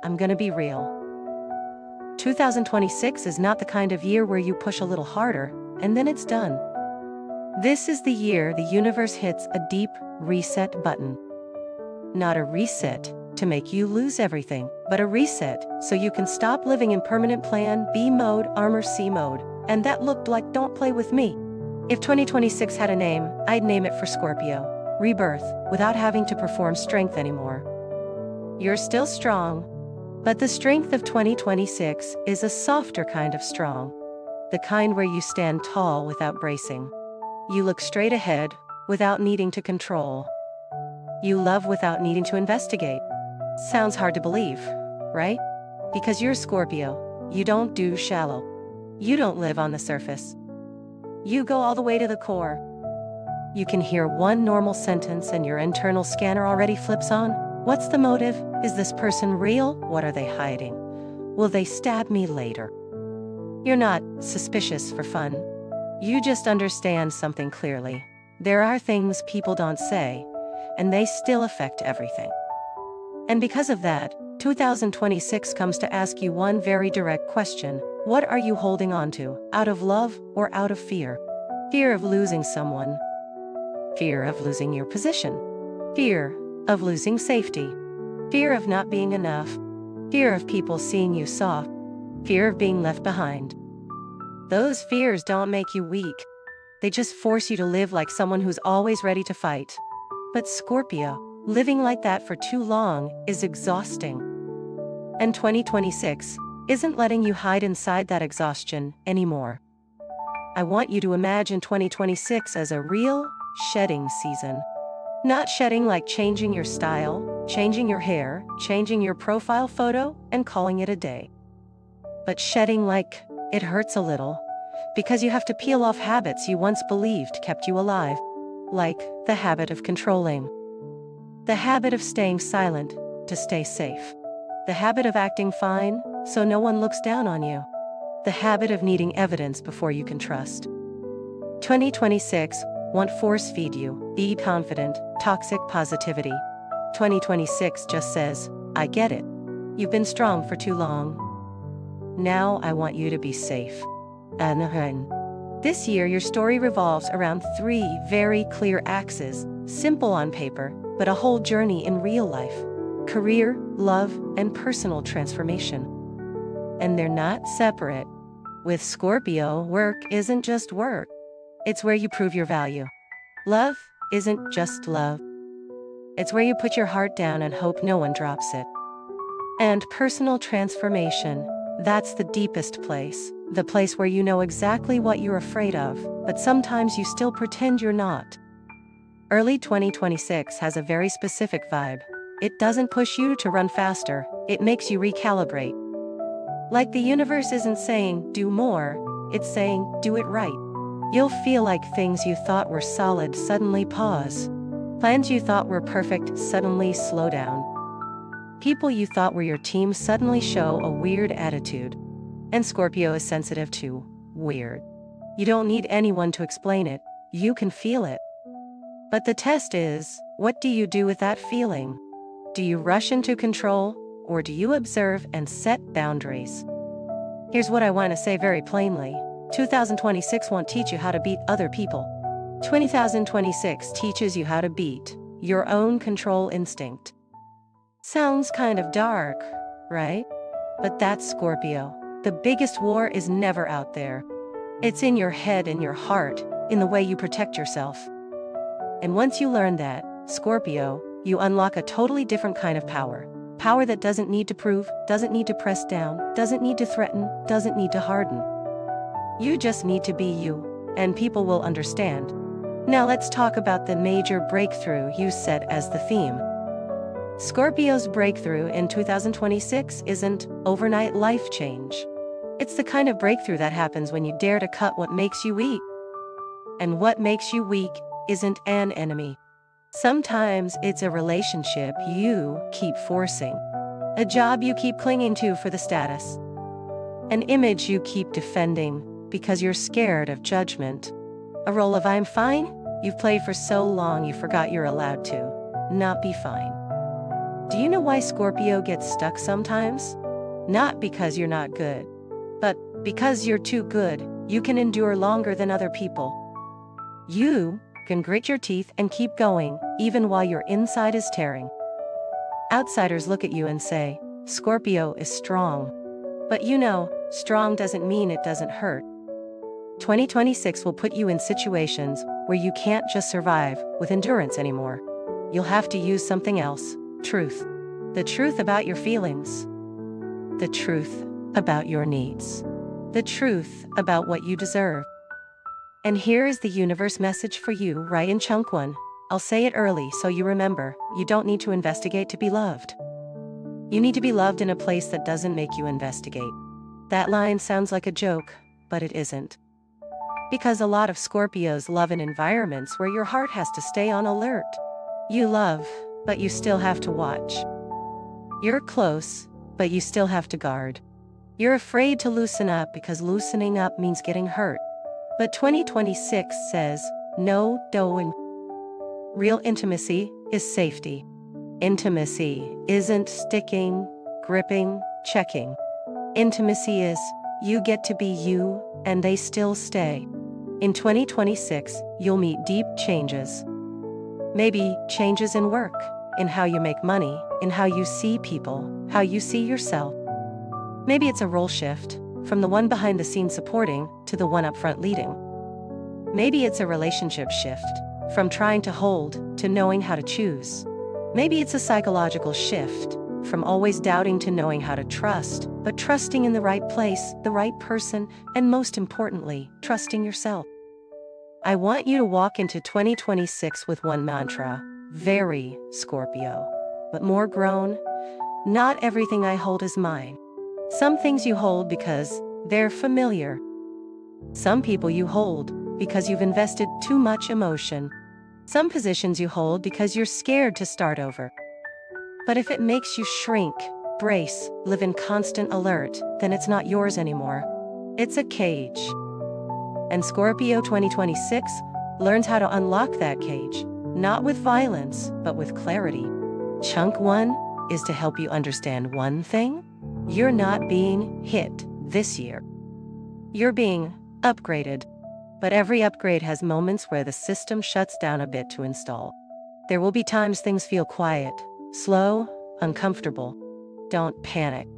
I'm gonna be real. 2026 is not the kind of year where you push a little harder, and then it's done. This is the year the universe hits a deep reset button. Not a reset to make you lose everything, but a reset so you can stop living in permanent plan B mode, armor C mode, and that looked like don't play with me. If 2026 had a name, I'd name it for Scorpio, rebirth, without having to perform strength anymore. You're still strong, but the strength of 2026 is a softer kind of strong. The kind where you stand tall without bracing. You look straight ahead without needing to control. You love without needing to investigate. Sounds hard to believe, right? Because you're Scorpio, you don't do shallow. You don't live on the surface. You go all the way to the core. You can hear one normal sentence and your internal scanner already flips on. What's the motive? Is this person real? What are they hiding? Will they stab me later? You're not suspicious for fun. You just understand something clearly. There are things people don't say, and they still affect everything. And because of that, 2026 comes to ask you one very direct question. What are you holding on to, out of love or out of fear? Fear of losing someone. Fear of losing your position. Fear of losing safety. Fear of not being enough. Fear of people seeing you soft. Fear of being left behind. Those fears don't make you weak. They just force you to live like someone who's always ready to fight. But Scorpio, living like that for too long is exhausting. And 2026 isn't letting you hide inside that exhaustion anymore. I want you to imagine 2026 as a real shedding season. Not shedding like changing your style, changing your hair, changing your profile photo, and calling it a day. But shedding like it hurts a little, because you have to peel off habits you once believed kept you alive. Like the habit of controlling. The habit of staying silent to stay safe. The habit of acting fine so no one looks down on you. The habit of needing evidence before you can trust. 2026 won't force feed you, be confident, toxic positivity. 2026 just says, I get it. You've been strong for too long. Now I want you to be safe. This year your story revolves around 3 very clear axes, simple on paper, but a whole journey in real life. Career, love, and personal transformation. And they're not separate. With Scorpio, work isn't just work. It's where you prove your value. Love isn't just love. It's where you put your heart down and hope no one drops it. And personal transformation, that's the deepest place. The place where you know exactly what you're afraid of, but sometimes you still pretend you're not. Early 2026 has a very specific vibe. It doesn't push you to run faster, it makes you recalibrate. Like the universe isn't saying, do more, it's saying, do it right. You'll feel like things you thought were solid suddenly pause. Plans you thought were perfect suddenly slow down. People you thought were your team suddenly show a weird attitude. And Scorpio is sensitive to weird. You don't need anyone to explain it, you can feel it. But the test is, what do you do with that feeling? Do you rush into control, or do you observe and set boundaries? Here's what I want to say very plainly. 2026 won't teach you how to beat other people. 2026 teaches you how to beat your own control instinct. Sounds kind of dark, right? But that's Scorpio. The biggest war is never out there. It's in your head and your heart, in the way you protect yourself. And once you learn that, Scorpio, you unlock a totally different kind of power. Power that doesn't need to prove, doesn't need to press down, doesn't need to threaten, doesn't need to harden. You just need to be you, and people will understand. Now let's talk about the major breakthrough you set as the theme. Scorpio's breakthrough in 2026 isn't overnight life change. It's the kind of breakthrough that happens when you dare to cut what makes you weak. And what makes you weak isn't an enemy. Sometimes it's a relationship you keep forcing. A job you keep clinging to for the status. An image you keep defending because you're scared of judgment. A role of I'm fine you've played for so long you forgot you're allowed to not be fine. Do you know why Scorpio gets stuck sometimes? Not because you're not good, but because you're too good. You can endure longer than other people. You can grit your teeth and keep going, even while your inside is tearing. Outsiders look at you and say, Scorpio is strong. But you know, strong doesn't mean it doesn't hurt. 2026 will put you in situations where you can't just survive with endurance anymore. You'll have to use something else. Truth. The truth about your feelings. The truth about your needs. The truth about what you deserve. And here is the universe message for you right in chunk 1. I'll say it early so you remember, you don't need to investigate to be loved. You need to be loved in a place that doesn't make you investigate. That line sounds like a joke, but it isn't. Because a lot of Scorpios love in environments where your heart has to stay on alert. You love, but you still have to watch. You're close, but you still have to guard. You're afraid to loosen up because loosening up means getting hurt. But 2026 says, no, don't. Real intimacy is safety. Intimacy isn't sticking, gripping, checking. Intimacy is, you get to be you, and they still stay. In 2026, you'll meet deep changes. Maybe changes in work, in how you make money, in how you see people, how you see yourself. Maybe it's a role shift, from the one behind the scenes supporting to the one up front leading. Maybe it's a relationship shift, from trying to hold to knowing how to choose. Maybe it's a psychological shift, from always doubting to knowing how to trust, but trusting in the right place, the right person, and most importantly, trusting yourself. I want you to walk into 2026 with one mantra, very Scorpio, but more grown. Not everything I hold is mine. Some things you hold because they're familiar. Some people you hold because you've invested too much emotion. Some positions you hold because you're scared to start over. But if it makes you shrink, brace, live in constant alert, then it's not yours anymore. It's a cage. And Scorpio 2026 learns how to unlock that cage, not with violence, but with clarity. Chunk 1 is to help you understand one thing. You're not being hit this year. You're being upgraded. But every upgrade has moments where the system shuts down a bit to install. There will be times things feel quiet, slow, uncomfortable. Don't panic.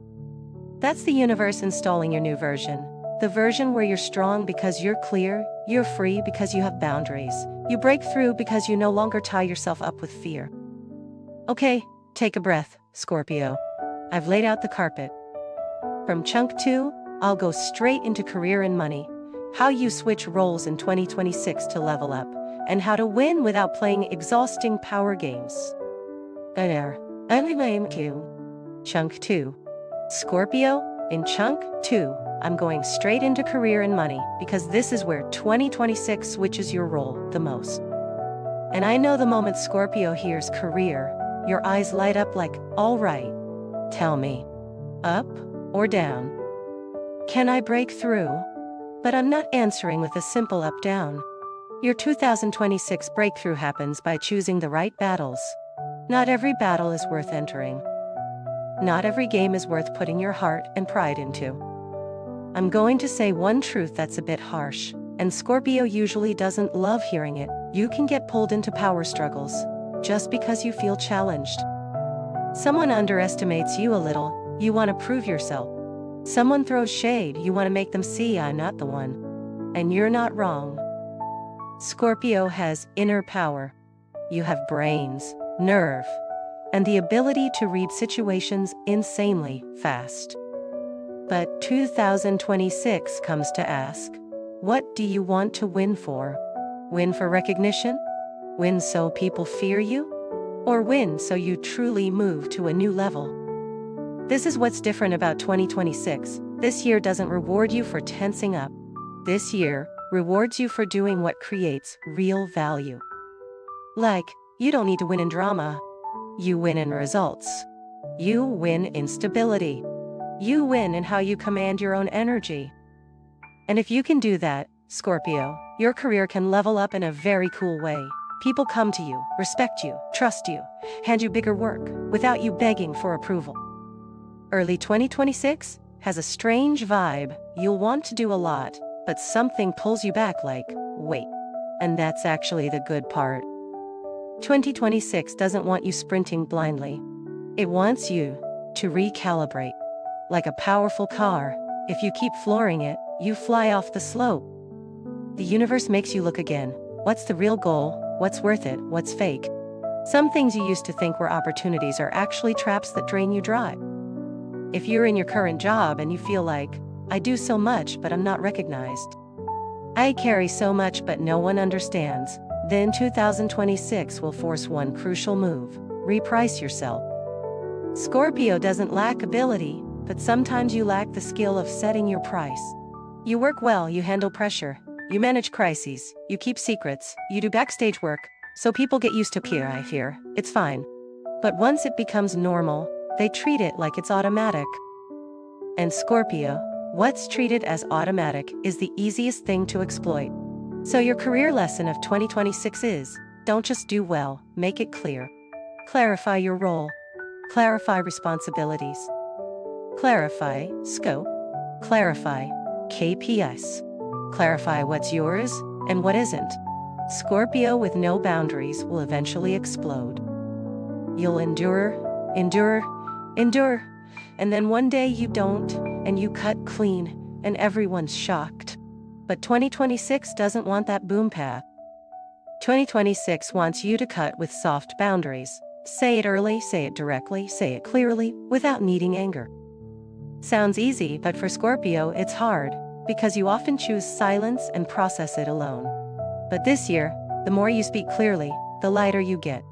That's the universe installing your new version. The version where you're strong because you're clear, you're free because you have boundaries. You break through because you no longer tie yourself up with fear. Okay, take a breath, Scorpio. I've laid out the carpet. From chunk 2, I'll go straight into career and money. How you switch roles in 2026 to level up, and how to win without playing exhausting power games. Chunk 2. Scorpio, in chunk 2, I'm going straight into career and money because this is where 2026 switches your role the most. And I know the moment Scorpio hears career, your eyes light up like, all right, tell me, up or down? Can I break through? But I'm not answering with a simple up-down. Your 2026 breakthrough happens by choosing the right battles. Not every battle is worth entering. Not every game is worth putting your heart and pride into. I'm going to say one truth that's a bit harsh, and Scorpio usually doesn't love hearing it. You can get pulled into power struggles just because you feel challenged. Someone underestimates you a little, you want to prove yourself. Someone throws shade, you want to make them see I'm not the one. And you're not wrong. Scorpio has inner power. You have brains, nerve, and the ability to read situations insanely fast. But 2026 comes to ask, what do you want to win for? Win for recognition? Win so people fear you? Or win so you truly move to a new level? This is what's different about 2026. This year doesn't reward you for tensing up. This year rewards you for doing what creates real value. Like, you don't need to win in drama. You win in results. You win in stability. You win in how you command your own energy. And if you can do that, Scorpio, your career can level up in a very cool way. People come to you, respect you, trust you, hand you bigger work, without you begging for approval. Early 2026 has a strange vibe. You'll want to do a lot, but something pulls you back like, wait. And that's actually the good part. 2026 doesn't want you sprinting blindly. It wants you to recalibrate. Like a powerful car, if you keep flooring it, you fly off the slope. The universe makes you look again. What's the real goal? What's worth it? What's fake? Some things you used to think were opportunities are actually traps that drain you dry. If you're in your current job and you feel like, I do so much but I'm not recognized. I carry so much but no one understands, then 2026 will force one crucial move: reprice yourself. Scorpio doesn't lack ability, but sometimes you lack the skill of setting your price. You work well, you handle pressure, you manage crises, you keep secrets, you do backstage work, so people get used to peer I hear, it's fine. But once it becomes normal, they treat it like it's automatic. And Scorpio, what's treated as automatic is the easiest thing to exploit. So your career lesson of 2026 is, don't just do well, make it clear. Clarify your role. Clarify responsibilities. Clarify scope. Clarify KPIs. Clarify what's yours and what isn't. Scorpio with no boundaries will eventually explode. You'll endure, and then one day you don't, and you cut clean, and everyone's shocked. But 2026 doesn't want that boom path. 2026 wants you to cut with soft boundaries. Say it early, say it directly, say it clearly, without needing anger. Sounds easy, but for Scorpio it's hard, because you often choose silence and process it alone. But this year, the more you speak clearly, the lighter you get.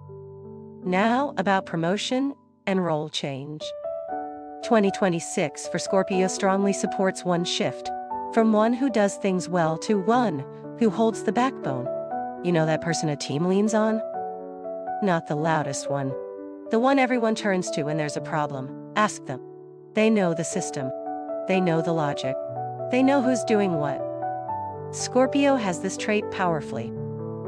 Now, about promotion and role change. 2026 for Scorpio strongly supports one shift, from one who does things well to one who holds the backbone. You know that person a team leans on? Not the loudest one. The one everyone turns to when there's a problem. Ask them. They know the system. They know the logic. They know who's doing what. Scorpio has this trait powerfully.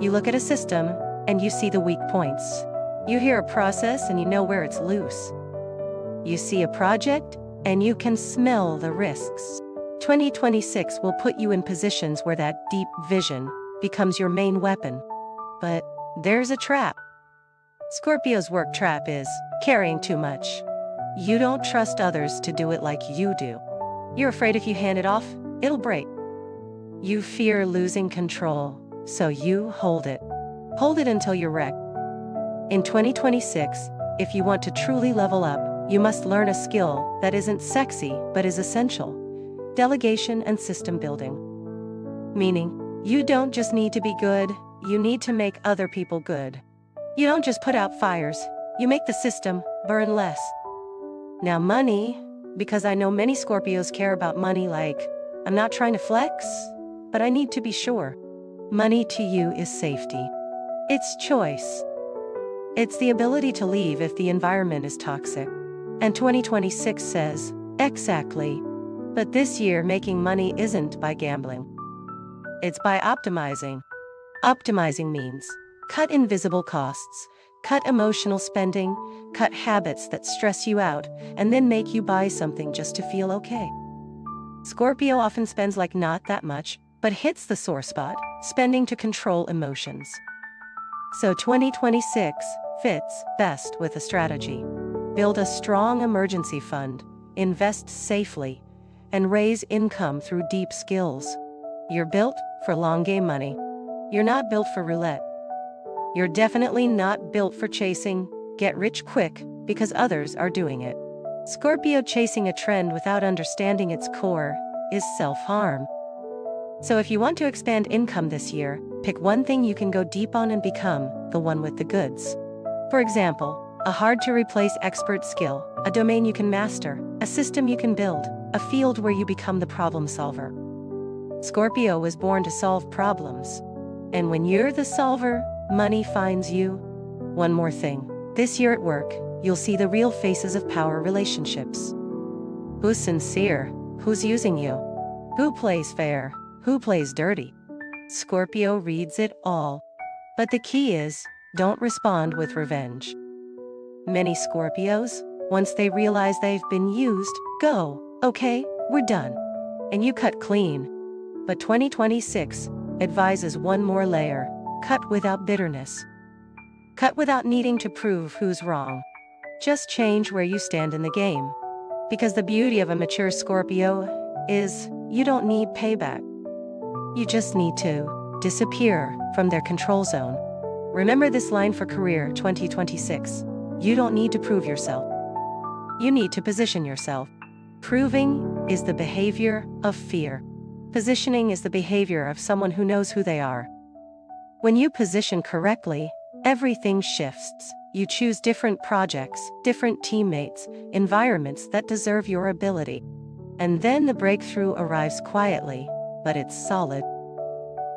You look at a system, and you see the weak points. You hear a process, and you know where it's loose. You see a project, and you can smell the risks. 2026 will put you in positions where that deep vision becomes your main weapon. But there's a trap. Scorpio's work trap is carrying too much. You don't trust others to do it like you do. You're afraid if you hand it off, it'll break. You fear losing control, so you hold it. Hold it until you're wrecked. In 2026, if you want to truly level up, you must learn a skill that isn't sexy but is essential: delegation and system building. Meaning, you don't just need to be good, you need to make other people good. You don't just put out fires, you make the system burn less. Now money, because I know many Scorpios care about money like, I'm not trying to flex, but I need to be sure. Money to you is safety. It's choice. It's the ability to leave if the environment is toxic. And 2026 says, exactly. But this year making money isn't by gambling. It's by optimizing. Optimizing means cut invisible costs, cut emotional spending, cut habits that stress you out, and then make you buy something just to feel okay. Scorpio often spends like not that much, but hits the sore spot, spending to control emotions. So 2026 fits best with a strategy. Build a strong emergency fund, invest safely, and raise income through deep skills. You're built for long game money. You're not built for roulette. You're definitely not built for chasing get rich quick because others are doing it. Scorpio chasing a trend without understanding its core is self-harm. So if you want to expand income this year, pick one thing you can go deep on and become the one with the goods. For example, a hard-to-replace expert skill, a domain you can master, a system you can build, a field where you become the problem solver. Scorpio was born to solve problems. And when you're the solver, money finds you. One more thing. This year at work, you'll see the real faces of power relationships. Who's sincere? Who's using you? Who plays fair? Who plays dirty? Scorpio reads it all. But the key is, don't respond with revenge. Many Scorpios, once they realize they've been used, go, okay, we're done. And you cut clean. But 2026 advises one more layer: cut without bitterness. Cut without needing to prove who's wrong. Just change where you stand in the game. Because the beauty of a mature Scorpio is, you don't need payback. You just need to disappear from their control zone. Remember this line for career 2026. You don't need to prove yourself. You need to position yourself. Proving is the behavior of fear. Positioning is the behavior of someone who knows who they are. When you position correctly, everything shifts. You choose different projects, different teammates, environments that deserve your ability. And then the breakthrough arrives quietly, but it's solid.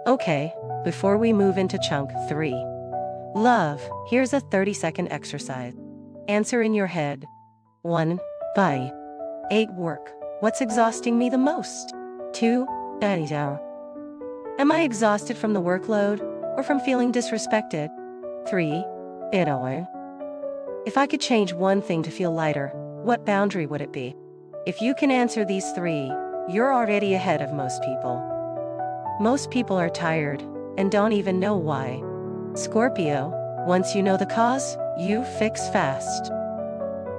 Okay, before we move into chunk 3. Love, here's a 30-second exercise. Answer in your head. 1. Bye. 8. Work. What's exhausting me the most? 2. Am I exhausted from the workload or from feeling disrespected? 3. If I could change one thing to feel lighter, what boundary would it be? If you can answer these 3, you're already ahead of most people. Most people are tired and don't even know why. Scorpio, once you know the cause, you fix fast.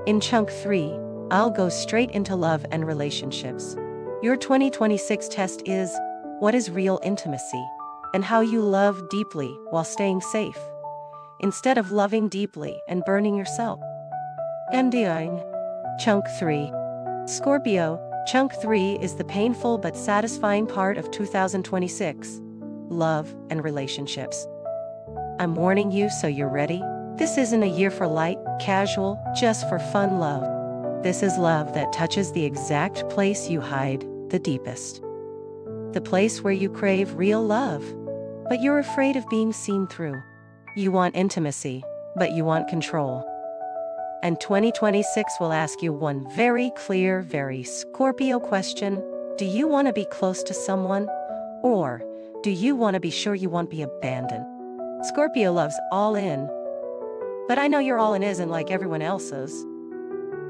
In chunk 3, I'll go straight into love and relationships. Your 2026 test is, what is real intimacy? And how you love deeply while staying safe, instead of loving deeply and burning yourself. Ending. Chunk 3. Scorpio, chunk 3 is the painful but satisfying part of 2026. Love and relationships. I'm warning you so you're ready. This isn't a year for light, casual, just for fun love. This is love that touches the exact place you hide the deepest. The place where you crave real love, but you're afraid of being seen through. You want intimacy, but you want control. And 2026 will ask you one very clear, very Scorpio question. Do you want to be close to someone? Or do you want to be sure you won't be abandoned? Scorpio loves all in. But I know your all in isn't like everyone else's.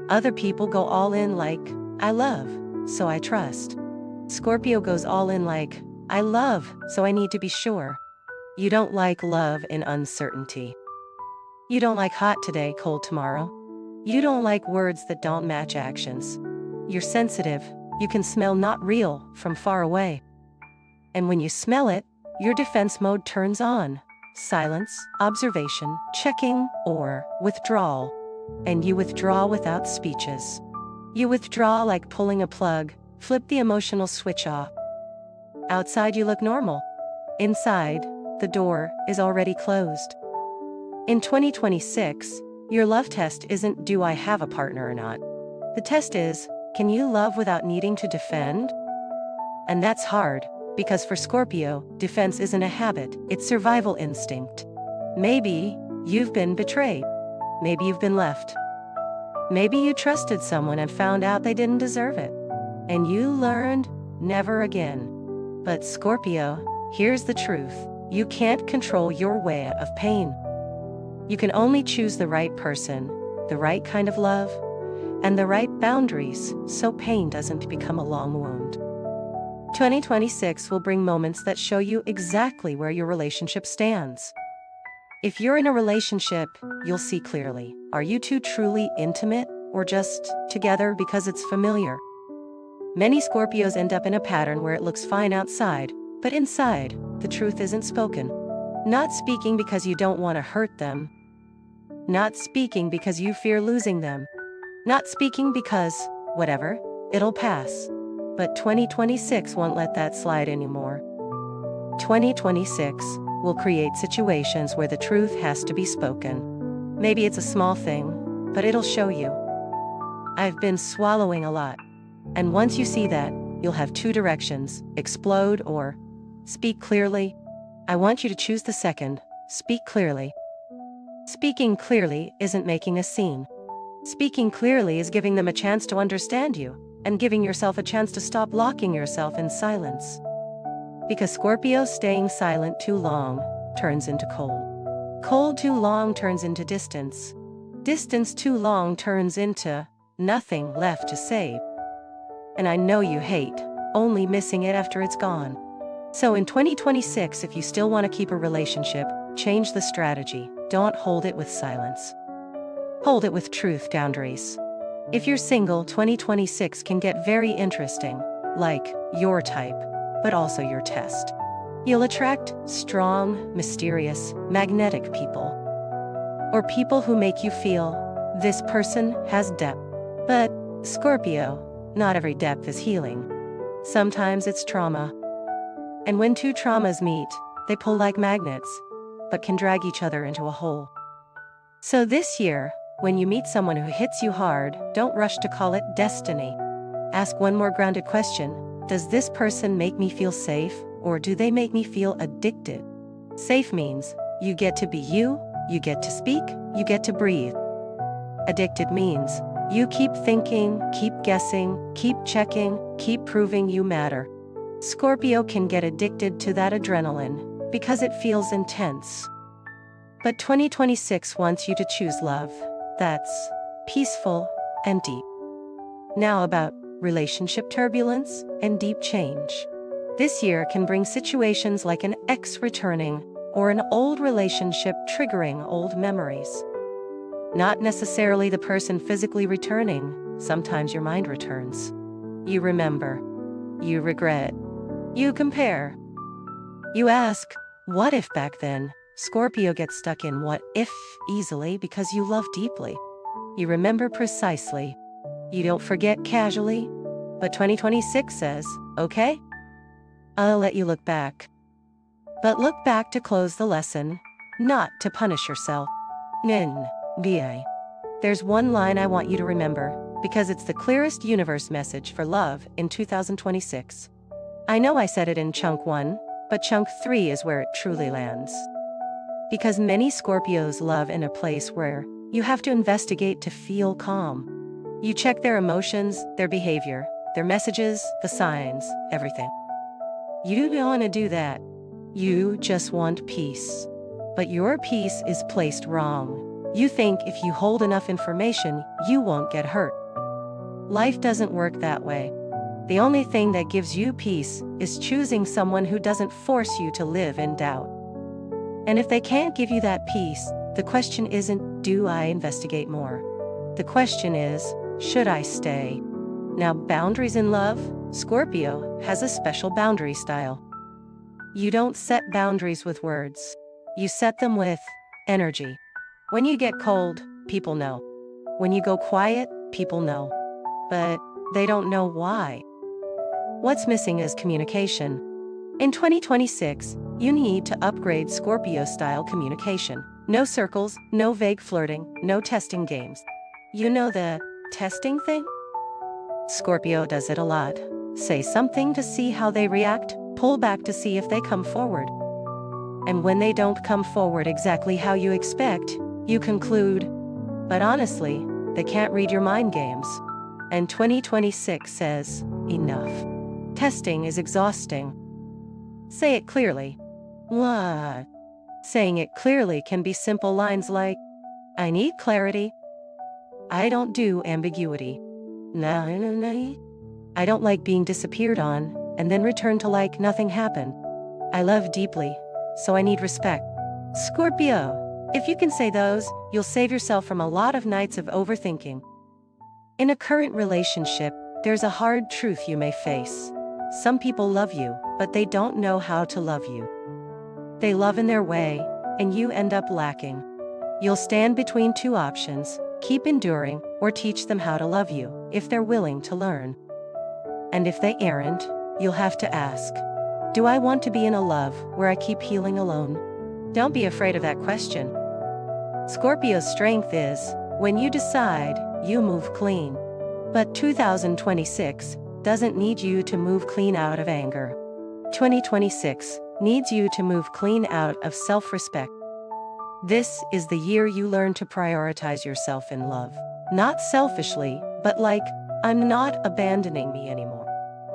Other people go all in like, I love, so I trust. Scorpio goes all in like, I love, so I need to be sure. You don't like love in uncertainty. You don't like hot today, cold tomorrow. You don't like words that don't match actions. You're sensitive. You can smell not real from far away. And when you smell it, your defense mode turns on. Silence, observation, checking, or withdrawal. And you withdraw without speeches. You withdraw like pulling a plug, flip the emotional switch off. Outside you look normal. Inside, the door is already closed. In 2026, your love test isn't do I have a partner or not. The test is, can you love without needing to defend? And that's hard, because for Scorpio, defense isn't a habit, it's survival instinct. Maybe you've been betrayed. Maybe you've been left. Maybe you trusted someone and found out they didn't deserve it. And you learned, never again. But Scorpio, here's the truth. You can't control your way of pain. You can only choose the right person, the right kind of love, and the right boundaries so pain doesn't become a long wound. 2026 will bring moments that show you exactly where your relationship stands. If you're in a relationship, you'll see clearly. Are you two truly intimate or just together because it's familiar? Many Scorpios end up in a pattern where it looks fine outside, but inside, the truth isn't spoken. Not speaking because you don't want to hurt them. Not speaking because you fear losing them. Not speaking because, whatever, it'll pass. But 2026 won't let that slide anymore. 2026 will create situations where the truth has to be spoken. Maybe it's a small thing, but it'll show you. I've been swallowing a lot. And once you see that, you'll have two directions: explode or speak clearly. I want you to choose the second, speak clearly. Speaking clearly isn't making a scene. Speaking clearly is giving them a chance to understand you, and giving yourself a chance to stop locking yourself in silence. Because Scorpio staying silent too long turns into cold. Cold too long turns into distance. Distance too long turns into nothing left to save. And I know you hate only missing it after it's gone. So in 2026, if you still want to keep a relationship, change the strategy. Don't hold it with silence. Hold it with truth boundaries. If you're single, 2026 can get very interesting, like your type, but also your test. You'll attract strong, mysterious, magnetic people. Or people who make you feel, this person has depth. But, Scorpio, not every depth is healing. Sometimes it's trauma. And when two traumas meet, they pull like magnets, but can drag each other into a hole. So this year, when you meet someone who hits you hard, don't rush to call it destiny. Ask one more grounded question. Does this person make me feel safe, or do they make me feel addicted? Safe means you get to be you get to speak, you get to breathe. Addicted means you keep thinking, keep guessing, keep checking, keep proving you matter. Scorpio can get addicted to that adrenaline because it feels intense. But 2026 wants you to choose love that's peaceful and deep. Now about relationship turbulence and deep change. This year can bring situations like an ex returning or an old relationship triggering old memories. Not necessarily the person physically returning, sometimes your mind returns. You remember. You regret. You compare. You ask, what if back then? Scorpio gets stuck in what if easily because you love deeply. You remember precisely. You don't forget casually. But 2026 says, okay, I'll let you look back. But look back to close the lesson, not to punish yourself. NBA. There's one line I want you to remember, because it's the clearest universe message for love in 2026. I know I said it in chunk 1, but chunk 3 is where it truly lands. Because many Scorpios love in a place where you have to investigate to feel calm. You check their emotions, their behavior, their messages, the signs, everything. You don't want to do that. You just want peace. But your peace is placed wrong. You think if you hold enough information, you won't get hurt. Life doesn't work that way. The only thing that gives you peace is choosing someone who doesn't force you to live in doubt. And if they can't give you that peace, the question isn't, do I investigate more? The question is, should I stay? Now, boundaries in love, Scorpio has a special boundary style. You don't set boundaries with words. You set them with energy. When you get cold, people know. When you go quiet, people know. But they don't know why. What's missing is communication. In 2026, you need to upgrade Scorpio-style communication. No circles, no vague flirting, no testing games. You know the testing thing? Scorpio does it a lot. Say something to see how they react, pull back to see if they come forward. And when they don't come forward exactly how you expect, you conclude, but honestly, they can't read your mind games. And 2026 says, enough. Testing is exhausting. Say it clearly. What? Saying it clearly can be simple lines like, I need clarity. I don't do ambiguity. No. I don't like being disappeared on, and then return to like nothing happened. I love deeply, so I need respect. Scorpio, if you can say those, you'll save yourself from a lot of nights of overthinking. In a current relationship, there's a hard truth you may face. Some people love you, but they don't know how to love you. They love in their way, and you end up lacking. You'll stand between two options, keep enduring, or teach them how to love you, if they're willing to learn. And if they aren't, you'll have to ask, do I want to be in a love where I keep healing alone? Don't be afraid of that question. Scorpio's strength is, when you decide, you move clean. But 2026 doesn't need you to move clean out of anger. 2026 needs you to move clean out of self-respect. This is the year you learn to prioritize yourself in love. Not selfishly, but like, I'm not abandoning me anymore.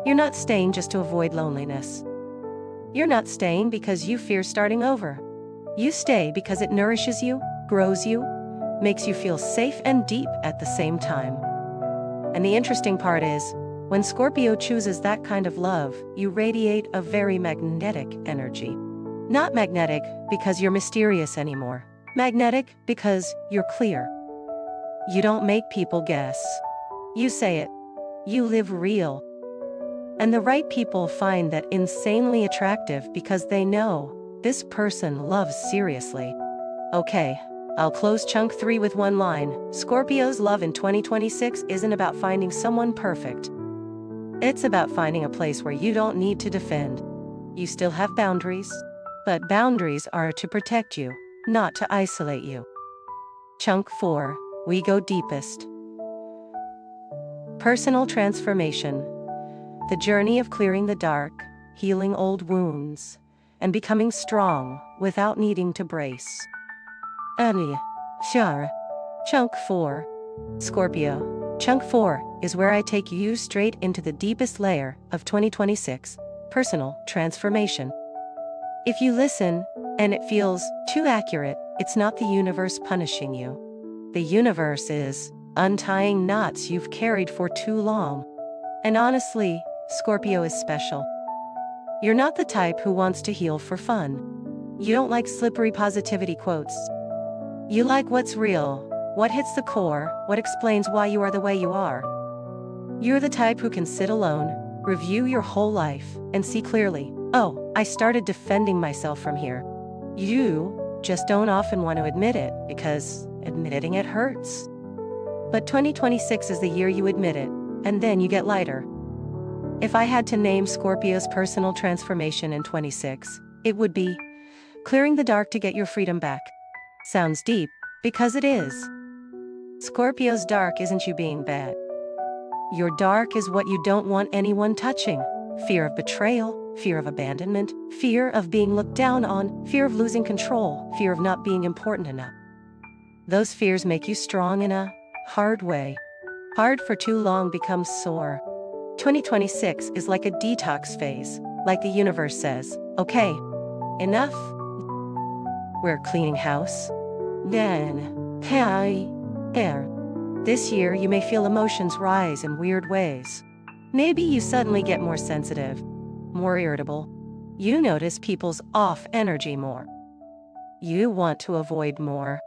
You're not staying just to avoid loneliness. You're not staying because you fear starting over. You stay because it nourishes you, grows you, makes you feel safe and deep at the same time. And the interesting part is, when Scorpio chooses that kind of love, you radiate a very magnetic energy. Not magnetic because you're mysterious anymore. Magnetic because you're clear. You don't make people guess. You say it. You live real. And the right people find that insanely attractive because they know this person loves seriously. Okay, I'll close chunk 3 with one line. Scorpio's love in 2026 isn't about finding someone perfect. It's about finding a place where you don't need to defend. You still have boundaries, but boundaries are to protect you, not to isolate you. Chunk 4, we go deepest. Personal transformation. The journey of clearing the dark, healing old wounds, and becoming strong without needing to brace. Chunk 4. Scorpio. Chunk 4 is where I take you straight into the deepest layer of 2026, personal transformation. If you listen, and it feels too accurate, it's not the universe punishing you. The universe is untying knots you've carried for too long. And honestly, Scorpio is special. You're not the type who wants to heal for fun. You don't like slippery positivity quotes. You like what's real, what hits the core, what explains why you are the way you are. You're the type who can sit alone, review your whole life, and see clearly, oh, I started defending myself from here. You just don't often want to admit it, because admitting it hurts. But 2026 is the year you admit it, and then you get lighter. If I had to name Scorpio's personal transformation in 26, it would be clearing the dark to get your freedom back. Sounds deep, because it is. Scorpio's dark isn't you being bad. Your dark is what you don't want anyone touching. Fear of betrayal, fear of abandonment, fear of being looked down on, fear of losing control, fear of not being important enough. Those fears make you strong in a hard way. Hard for too long becomes sore. 2026 is like a detox phase, like the universe says, okay, enough. We're cleaning house. Then, this year you may feel emotions rise in weird ways. Maybe you suddenly get more sensitive, more irritable. You notice people's off energy more. You want to avoid more.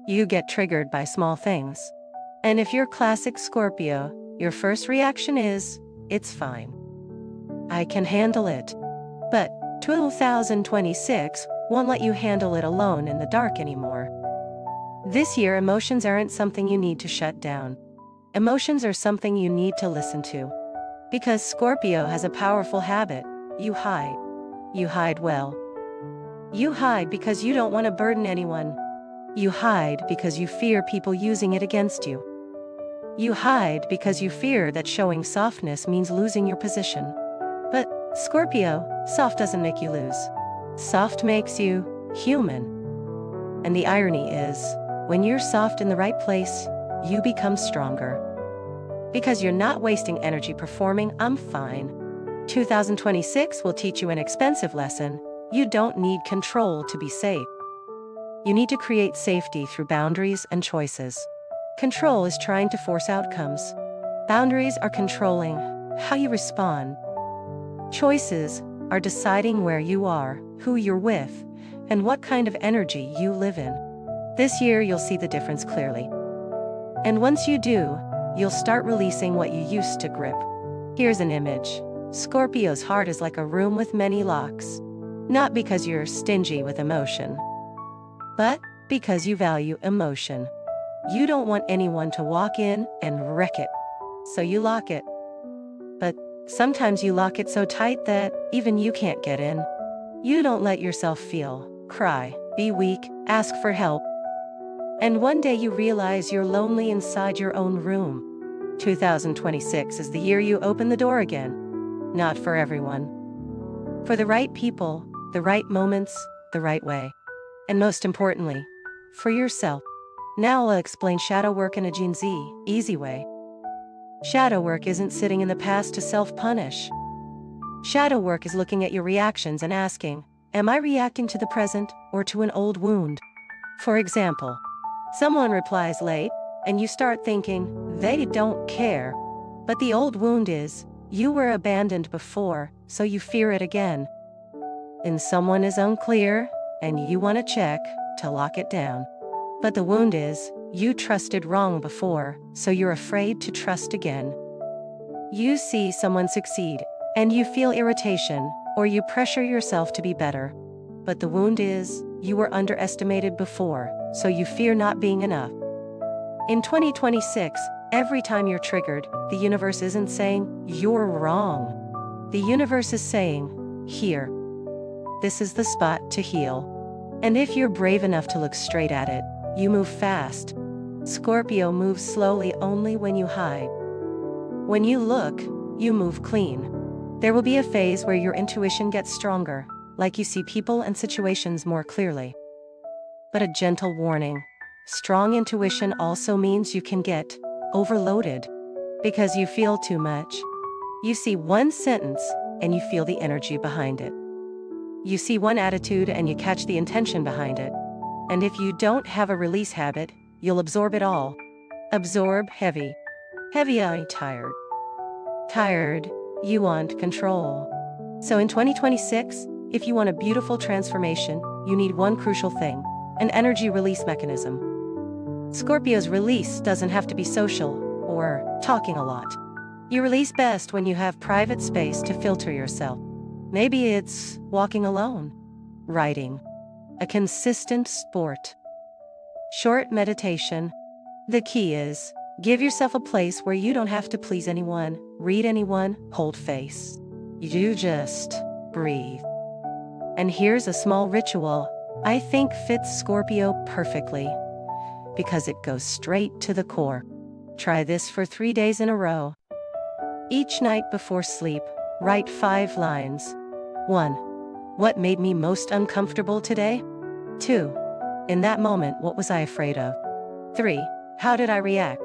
You get triggered by small things. And if you're classic Scorpio, your first reaction is, it's fine. I can handle it. But 2026 won't let you handle it alone in the dark anymore. This year, emotions aren't something you need to shut down. Emotions are something you need to listen to. Because Scorpio has a powerful habit, you hide. You hide well. You hide because you don't want to burden anyone. You hide because you fear people using it against you. You hide because you fear that showing softness means losing your position. But, Scorpio, soft doesn't make you lose. Soft makes you human. And the irony is, when you're soft in the right place, you become stronger. Because you're not wasting energy performing, I'm fine. 2026 will teach you an expensive lesson. You don't need control to be safe. You need to create safety through boundaries and choices. Control is trying to force outcomes. Boundaries are controlling how you respond. Choices are deciding where you are, who you're with, and what kind of energy you live in. This year you'll see the difference clearly. And once you do, you'll start releasing what you used to grip. Here's an image. Scorpio's heart is like a room with many locks. Not because you're stingy with emotion, but because you value emotion. You don't want anyone to walk in and wreck it, so you lock it. But sometimes you lock it so tight that even you can't get in. You don't let yourself feel, cry, be weak, ask for help. And one day you realize you're lonely inside your own room. 2026 is the year you open the door again. Not for everyone. For the right people, the right moments, the right way. And most importantly, for yourself. Now I'll explain shadow work in a Gen Z, easy way. Shadow work isn't sitting in the past to self-punish. Shadow work is looking at your reactions and asking, Am I reacting to the present or to an old wound? For example, someone replies late, and you start thinking, they don't care. But the old wound is, you were abandoned before, so you fear it again. And someone is unclear, and you want to check to lock it down. But the wound is, you trusted wrong before, so you're afraid to trust again. You see someone succeed, and you feel irritation, or you pressure yourself to be better. But the wound is, you were underestimated before, so you fear not being enough. In 2026, every time you're triggered, the universe isn't saying, you're wrong. The universe is saying, here. This is the spot to heal. And if you're brave enough to look straight at it, you move fast. Scorpio moves slowly only when you hide. When you look, you move clean. There will be a phase where your intuition gets stronger, like you see people and situations more clearly. But a gentle warning, strong intuition also means you can get overloaded because you feel too much. You see one sentence and you feel the energy behind it. You see one attitude and you catch the intention behind it. And if you don't have a release habit, you'll absorb it all. Absorb heavy. Heavy, I tired. Tired, you want control. So in 2026, if you want a beautiful transformation, you need one crucial thing, an energy release mechanism. Scorpio's release doesn't have to be social or talking a lot. You release best when you have private space to filter yourself. Maybe it's walking alone, writing, a consistent sport, short meditation. The key is, give yourself a place where you don't have to please anyone, read anyone, hold face. You just breathe. And here's a small ritual I think fits Scorpio perfectly, because it goes straight to the core. Try this for 3 days in a row. Each night before sleep, write 5 lines. 1. What made me most uncomfortable today? 2. In that moment, what was I afraid of? 3. How did I react?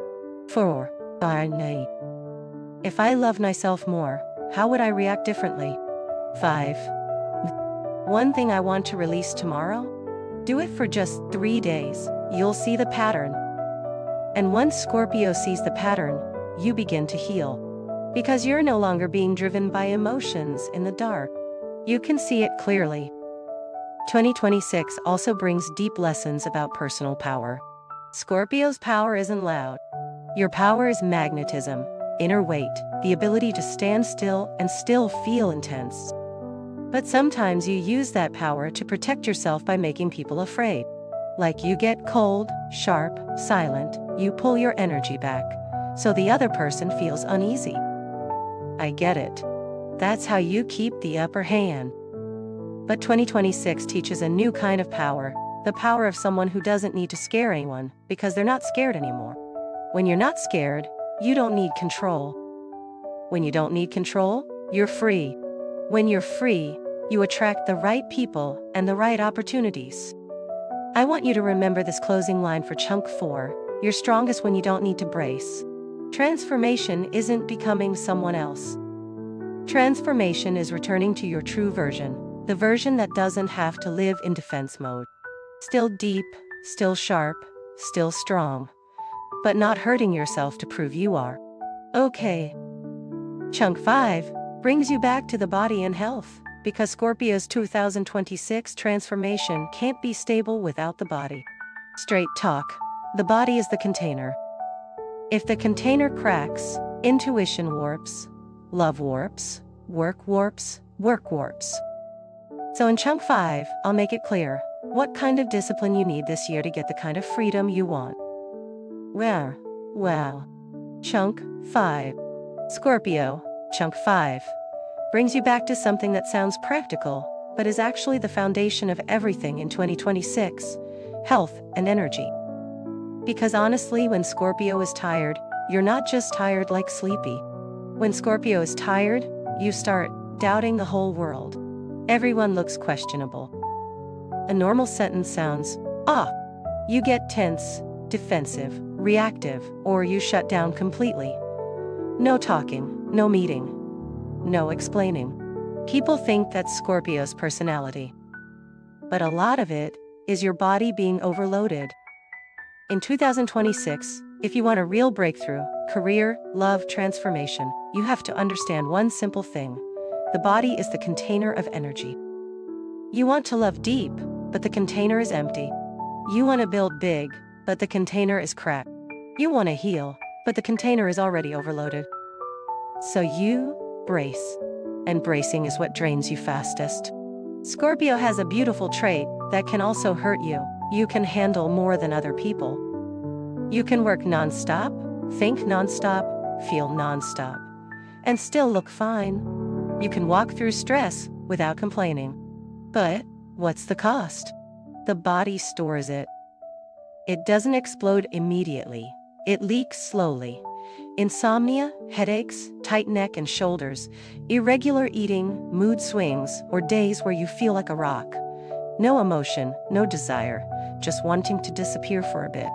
4. If I loved myself more, how would I react differently? 5. One thing I want to release tomorrow? Do it for just 3 days. You'll see the pattern. And once Scorpio sees the pattern, you begin to heal. Because you're no longer being driven by emotions in the dark. You can see it clearly. 2026 also brings deep lessons about personal power. Scorpio's power isn't loud. Your power is magnetism, inner weight, the ability to stand still and still feel intense. But sometimes you use that power to protect yourself by making people afraid. Like you get cold, sharp, silent, you pull your energy back, so the other person feels uneasy. I get it. That's how you keep the upper hand. But 2026 teaches a new kind of power, the power of someone who doesn't need to scare anyone because they're not scared anymore. When you're not scared, you don't need control. When you don't need control, you're free. When you're free, you attract the right people and the right opportunities. I want you to remember this closing line for chunk 4, you're strongest when you don't need to brace. Transformation isn't becoming someone else. Transformation is returning to your true version, the version that doesn't have to live in defense mode. Still deep, still sharp, still strong. But not hurting yourself to prove you are. Okay. Chunk 5 brings you back to the body and health, because Scorpio's 2026 transformation can't be stable without the body. Straight talk. The body is the container. If the container cracks, intuition warps, love warps, work warps, work warps. So in chunk 5, I'll make it clear what kind of discipline you need this year to get the kind of freedom you want. Well. Chunk 5. Scorpio, chunk 5, brings you back to something that sounds practical, but is actually the foundation of everything in 2026, health and energy. Because honestly, when Scorpio is tired, you're not just tired like sleepy. When Scorpio is tired, you start doubting the whole world. Everyone looks questionable. A normal sentence sounds off. You get tense, defensive, reactive, or you shut down completely. No talking, no meeting, no explaining. People think that's Scorpio's personality. but a lot of it is your body being overloaded. In 2026, if you want a real breakthrough, career, love, transformation, you have to understand one simple thing. The body is the container of energy. You want to love deep, but the container is empty. You want to build big, but the container is cracked. You want to heal, but the container is already overloaded. So you brace. And bracing is what drains you fastest. Scorpio has a beautiful trait that can also hurt you. You can handle more than other people. You can work non-stop, think non-stop, feel non-stop, and still look fine. You can walk through stress without complaining. But what's the cost? The body stores it. It doesn't explode immediately. It leaks slowly. Insomnia, headaches, tight neck and shoulders, irregular eating, mood swings, or days where you feel like a rock. No emotion, no desire, just wanting to disappear for a bit.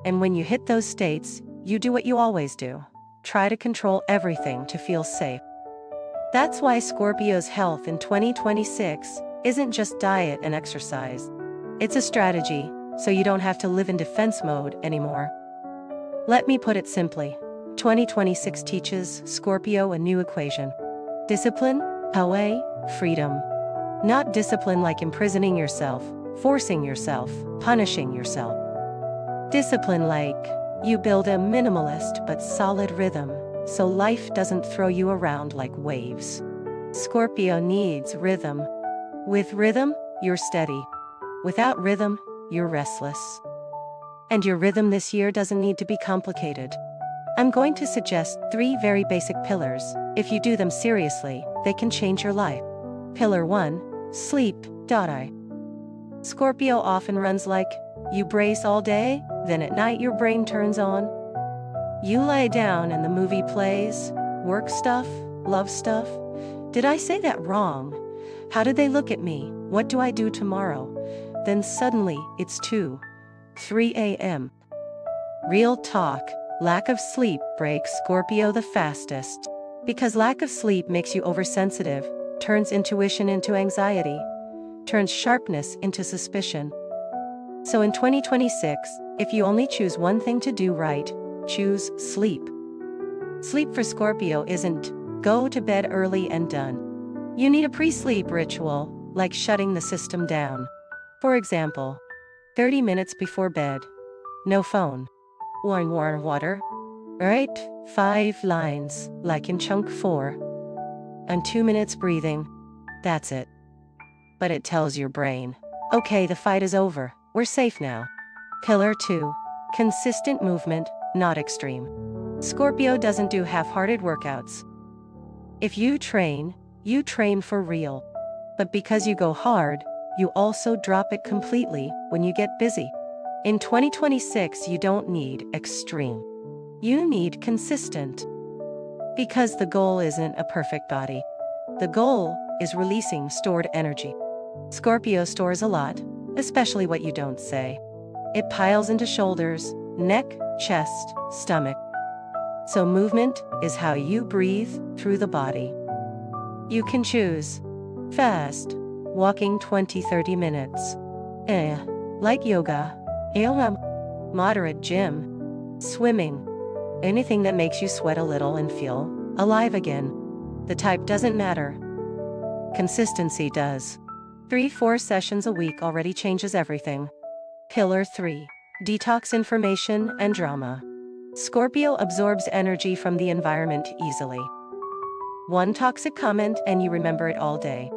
And when you hit those states, you do what you always do. Try to control everything to feel safe. That's why Scorpio's health in 2026 isn't just diet and exercise. It's a strategy, so you don't have to live in defense mode anymore. Let me put it simply. 2026 teaches Scorpio a new equation. Discipline, power, freedom. Not discipline like imprisoning yourself, forcing yourself, punishing yourself. Discipline like you build a minimalist but solid rhythm, so life doesn't throw you around like waves. Scorpio needs rhythm. With rhythm, you're steady. Without rhythm, you're restless. And your rhythm this year doesn't need to be complicated. I'm going to suggest 3 very basic pillars. If you do them seriously, they can change your life. Pillar 1, sleep. I. Scorpio often runs like, you brace all day, then at night your brain turns on. You lie down and the movie plays, work stuff, love stuff. Did I say that wrong? How did they look at me? What do I do tomorrow? Then suddenly, it's 2, 3 a.m. Real talk, lack of sleep breaks Scorpio the fastest. Because lack of sleep makes you oversensitive, turns intuition into anxiety, turns sharpness into suspicion. So in 2026, if you only choose one thing to do right, choose sleep. Sleep for Scorpio isn't go to bed early and done. You need a pre-sleep ritual, like shutting the system down. For example, 30 minutes before bed. No phone. Warm water. Write 5 lines, like in chunk 4. And 2 minutes breathing. That's it. But it tells your brain, okay, the fight is over, we're safe now. Pillar 2. Consistent movement, not extreme. Scorpio doesn't do half-hearted workouts. If you train for real. But because you go hard, you also drop it completely when you get busy. In 2026, you don't need extreme. You need consistent. Because the goal isn't a perfect body. The goal is releasing stored energy. Scorpio stores a lot, especially what you don't say. It piles into shoulders, neck, chest, stomach. So movement is how you breathe through the body. You can choose fast, walking 20-30 minutes. Like yoga. Moderate gym. Swimming. Anything that makes you sweat a little and feel alive again. The type doesn't matter. Consistency does. 3-4 sessions a week already changes everything. Pillar 3. Detox information and drama. Scorpio absorbs energy from the environment easily. One toxic comment and you remember it all day.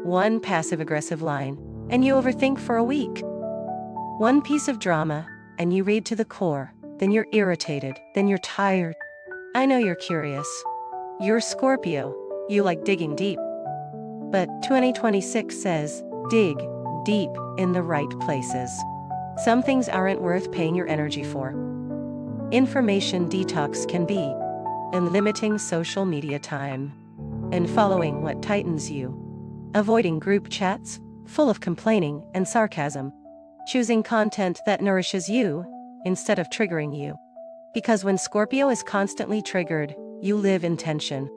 One passive-aggressive line, and you overthink for a week. One piece of drama, and you read to the core, then you're irritated, then you're tired. I know you're curious. You're Scorpio, you like digging deep. But 2026 says, dig deep in the right places. Some things aren't worth paying your energy for. Information detox can be in limiting social media time and following what tightens you. Avoiding group chats full of complaining and sarcasm. Choosing content that nourishes you instead of triggering you. Because when Scorpio is constantly triggered, you live in tension.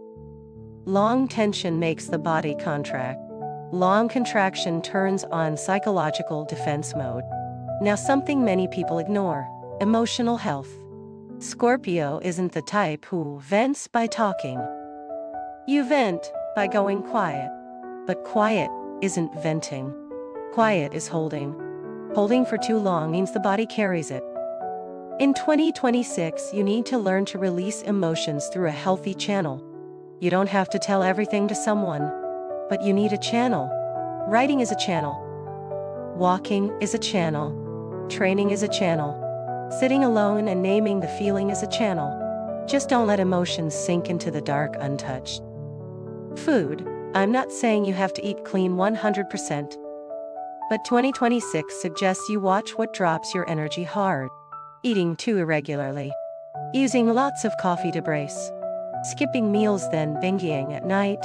Long tension makes the body contract. Long contraction turns on psychological defense mode. Now something many people ignore: emotional health. Scorpio isn't the type who vents by talking. You vent by going quiet. But quiet isn't venting. Quiet is holding. Holding for too long means the body carries it. In 2026, you need to learn to release emotions through a healthy channel. You don't have to tell everything to someone, but you need a channel. Writing is a channel. Walking is a channel. Training is a channel. Sitting alone and naming the feeling is a channel. Just don't let emotions sink into the dark untouched. Food. I'm not saying you have to eat clean 100%. But 2026 suggests you watch what drops your energy hard. Eating too irregularly. Using lots of coffee to brace. Skipping meals then binging at night.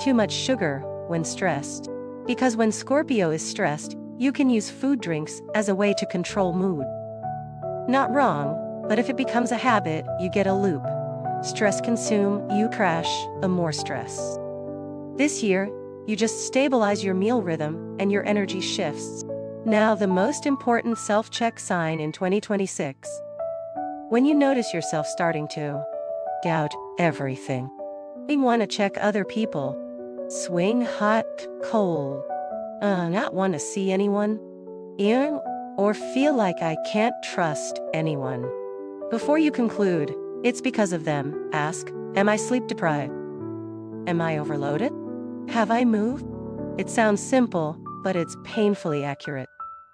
Too much sugar when stressed. Because when Scorpio is stressed, you can use food drinks as a way to control mood. Not wrong, but if it becomes a habit, you get a loop. Stress consume, you crash, more stress. This year, you just stabilize your meal rhythm and your energy shifts. Now the most important self-check sign in 2026. When you notice yourself starting to doubt everything. You want to check other people. Swing hot, cold. Not want to see anyone. Or feel like I can't trust anyone. Before you conclude, it's because of them, ask, am I sleep deprived? Am I overloaded? Have I moved? It sounds simple, but it's painfully accurate.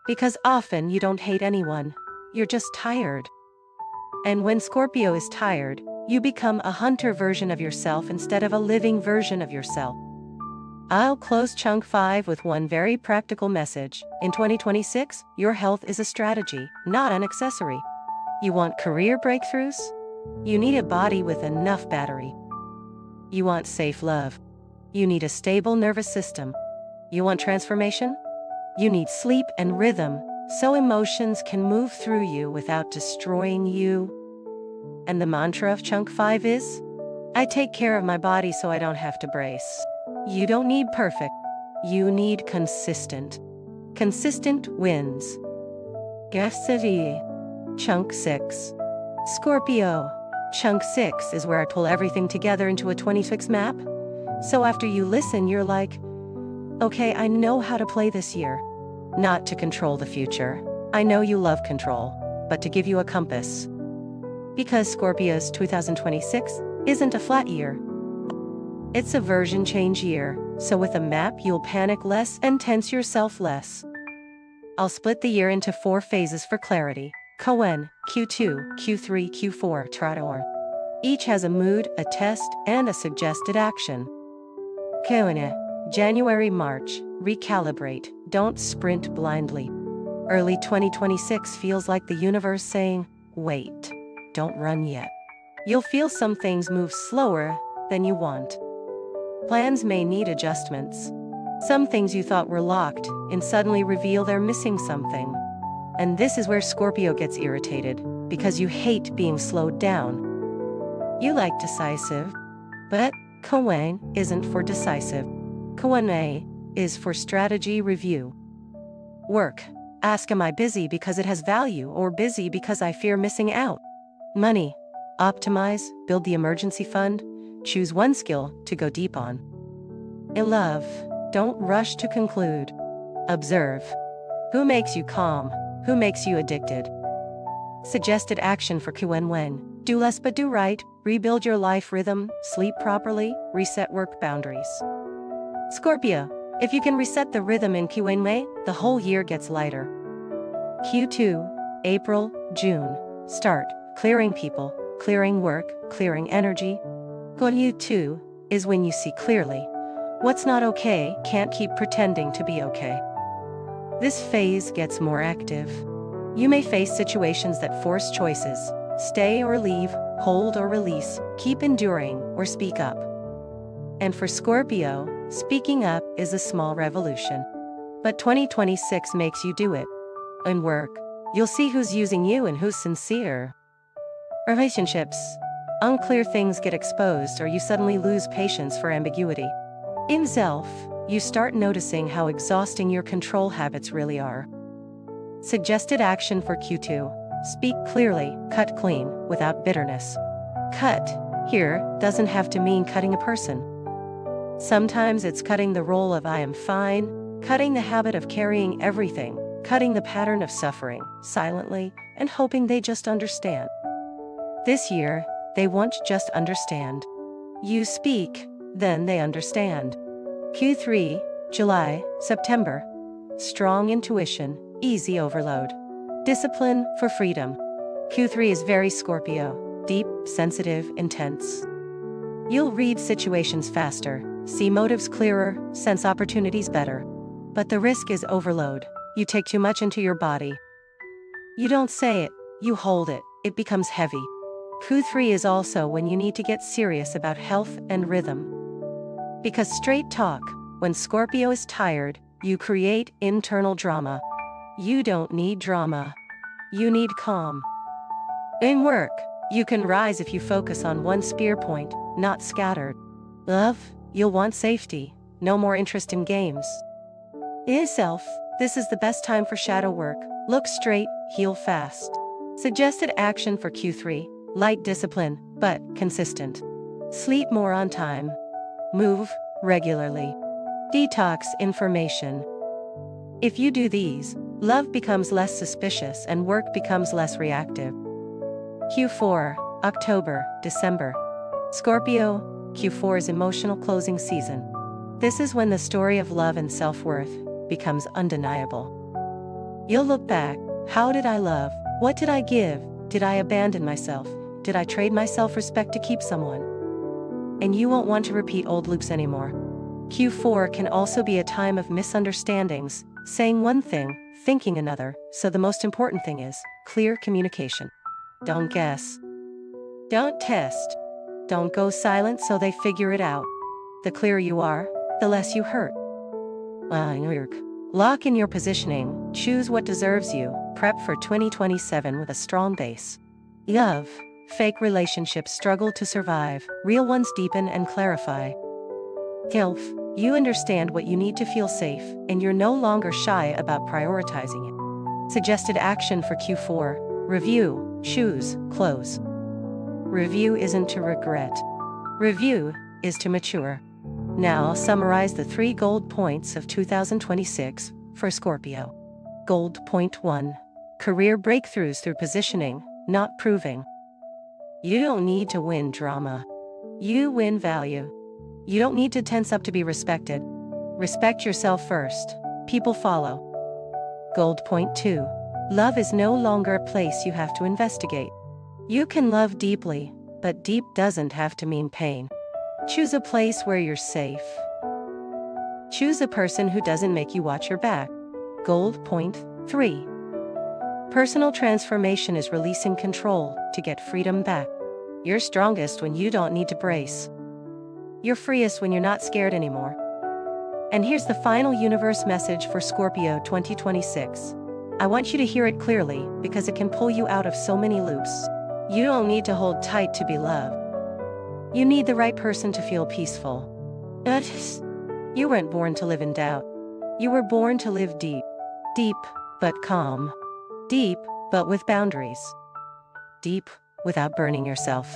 Because often you don't hate anyone, you're just tired. And when Scorpio is tired, you become a hunter version of yourself instead of a living version of yourself. I'll close Chunk 5 with one very practical message. In 2026, your health is a strategy, not an accessory. You want career breakthroughs? You need a body with enough battery. You want safe love? You need a stable nervous system. You want transformation? You need sleep and rhythm, so emotions can move through you without destroying you. And the mantra of Chunk 5 is, I take care of my body so I don't have to brace. You don't need perfect. You need consistent. Consistent wins. City. Chunk 6. Scorpio. Chunk 6 is where I pull everything together into a 26 map. So after you listen, you're like, okay, I know how to play this year. Not to control the future. I know you love control, but to give you a compass. Because Scorpio's 2026 isn't a flat year. It's a version change year, so with a map you'll panic less and tense yourself less. I'll split the year into 4 phases for clarity. Q1, Q2, Q3, Q4, Trador. Each has a mood, a test, and a suggested action. Q1, January, March, recalibrate, don't sprint blindly. Early 2026 feels like the universe saying, wait, don't run yet. You'll feel some things move slower than you want. Plans may need adjustments. Some things you thought were locked in suddenly reveal they're missing something. And this is where Scorpio gets irritated, because you hate being slowed down. You like decisive, but Q1 isn't for decisive. Q1 is for strategy review. Work. Ask, am I busy because it has value or busy because I fear missing out? Money. Optimize, build the emergency fund, choose one skill to go deep on. In love, don't rush to conclude. Observe. Who makes you calm? Who makes you addicted? Suggested action for Q1: do less but do right, rebuild your life rhythm, sleep properly, reset work boundaries. Scorpio, if you can reset the rhythm in Q1, the whole year gets lighter. Q2, April, June, start clearing people, clearing work, clearing energy. Q2 is when you see clearly. What's not okay can't keep pretending to be okay. This phase gets more active. You may face situations that force choices. Stay or leave, hold or release, keep enduring or speak up. And for Scorpio, speaking up is a small revolution. But 2026 makes you do it. In work, you'll see who's using you and who's sincere. Relationships. Unclear things get exposed or you suddenly lose patience for ambiguity. In self, you start noticing how exhausting your control habits really are. Suggested action for Q2: speak clearly, cut clean, without bitterness. Cut here doesn't have to mean cutting a person. Sometimes it's cutting the role of I am fine, cutting the habit of carrying everything, cutting the pattern of suffering, silently, and hoping they just understand. This year, they won't just understand. You speak, then they understand. Q3, July, September. Strong intuition, easy overload. Discipline for freedom. Q3 is very Scorpio, deep, sensitive, intense. You'll read situations faster, see motives clearer, sense opportunities better. But the risk is overload. You take too much into your body. You don't say it, you hold it, it becomes heavy. Q3 is also when you need to get serious about health and rhythm. Because straight talk, when Scorpio is tired, you create internal drama. You don't need drama. You need calm. In work, you can rise if you focus on one spear point, not scattered. Love, you'll want safety, no more interest in games. In self, this is the best time for shadow work. Look straight, heal fast. Suggested action for Q3: light discipline, but consistent. Sleep more on time. Move regularly. Detox information. If you do these, love becomes less suspicious and work becomes less reactive. Q4, October, December. Scorpio, Q4 is emotional closing season. This is when the story of love and self-worth becomes undeniable. You'll look back. How did I love? What did I give? Did I abandon myself? Did I trade my self-respect to keep someone? And you won't want to repeat old loops anymore. Q4 can also be a time of misunderstandings, saying one thing, thinking another, so the most important thing is clear communication. Don't guess. Don't test. Don't go silent so they figure it out. The clearer you are, the less you hurt. Lock in your positioning, choose what deserves you, prep for 2027 with a strong base. Love. Fake relationships struggle to survive, real ones deepen and clarify. Health. You understand what you need to feel safe, and you're no longer shy about prioritizing it. Suggested action for Q4: review, choose, close. Review isn't to regret. Review is to mature. Now I'll summarize the 3 gold points of 2026 for Scorpio. Gold point 1. Career breakthroughs through positioning, not proving. You don't need to win drama. You win value. You don't need to tense up to be respected. Respect yourself first. People follow. Gold point 2. Love is no longer a place you have to investigate. You can love deeply, but deep doesn't have to mean pain. Choose a place where you're safe. Choose a person who doesn't make you watch your back. Gold point 3. Personal transformation is releasing control to get freedom back. You're strongest when you don't need to brace. You're freest when you're not scared anymore. And here's the final universe message for Scorpio 2026. I want you to hear it clearly because it can pull you out of so many loops. You don't need to hold tight to be loved. You need the right person to feel peaceful. You weren't born to live in doubt. You were born to live deep. Deep, but calm. Deep, but with boundaries. Deep, without burning yourself.